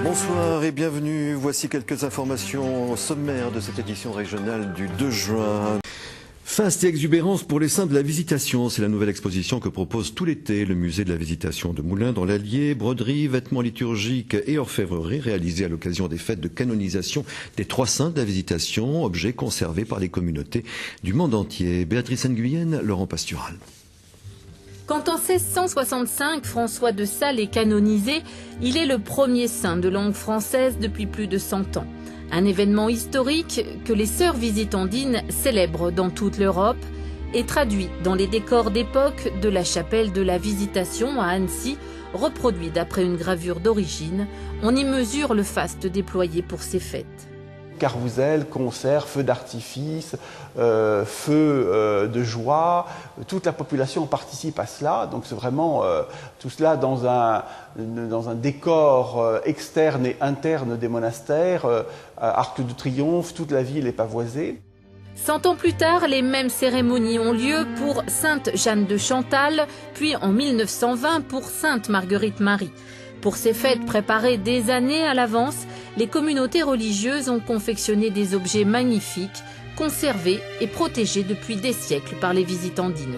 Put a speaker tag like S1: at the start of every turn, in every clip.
S1: Bonsoir et bienvenue. Voici quelques informations sommaires de cette édition régionale du 2 juin. Faste et exubérance pour les saints de la Visitation, c'est la nouvelle exposition que propose tout l'été le musée de la Visitation de Moulins dans l'Allier. Broderies, vêtements liturgiques et orfèvrerie réalisés à l'occasion des fêtes de canonisation des 3 saints de la Visitation, objets conservés par les communautés du monde entier. Béatrice Nguyen, Laurent Pastural.
S2: Quand en 1665, François de Sales est canonisé, il est le premier saint de langue française depuis plus de 100 ans. Un événement historique que les sœurs visitandines célèbrent dans toute l'Europe et traduit dans les décors d'époque de la chapelle de la Visitation à Annecy, reproduit d'après une gravure d'origine. On y mesure le faste déployé pour ces fêtes.
S3: Carousel, concerts, feux d'artifice, feux de joie, toute la population participe à cela. Donc c'est vraiment tout cela dans un décor externe et interne des monastères, Arc de Triomphe, toute la ville est pavoisée.
S2: 100 ans plus tard, les mêmes cérémonies ont lieu pour Sainte Jeanne de Chantal, puis en 1920 pour Sainte Marguerite Marie. Pour ces fêtes préparées des années à l'avance, les communautés religieuses ont confectionné des objets magnifiques, conservés et protégés depuis des siècles par les visitandines.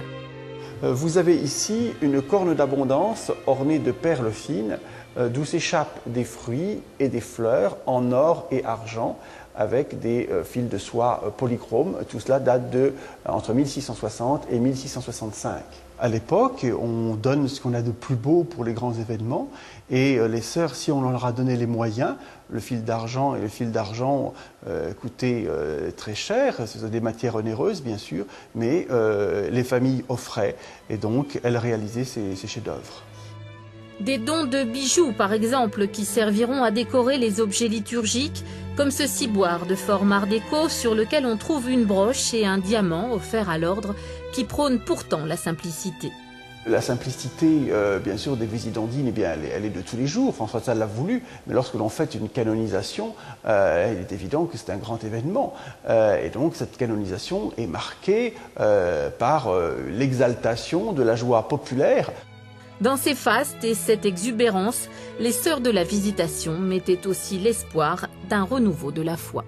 S3: Vous avez ici une corne d'abondance ornée de perles fines, d'où s'échappent des fruits et des fleurs en or et argent, avec des fils de soie polychromes. Tout cela date entre 1660 et 1665. À l'époque, on donne ce qu'on a de plus beau pour les grands événements et les sœurs, si on leur a donné les moyens, le fil d'argent coûtaient très cher, ce sont des matières onéreuses bien sûr, mais les familles offraient et donc elles réalisaient ces chefs-d'œuvre.
S2: Des dons de bijoux, par exemple, qui serviront à décorer les objets liturgiques, comme ce ciboire de forme art déco sur lequel on trouve une broche et un diamant offert à l'ordre qui prône pourtant la simplicité.
S3: La simplicité, bien sûr, des visitandines, eh bien, elle est de tous les jours. François de Sales l'a voulu, mais lorsque l'on fait une canonisation, il est évident que c'est un grand événement. Et donc, cette canonisation est marquée par l'exaltation de la joie populaire.
S2: Dans ces fastes et cette exubérance, les sœurs de la Visitation mettaient aussi l'espoir d'un renouveau de la foi.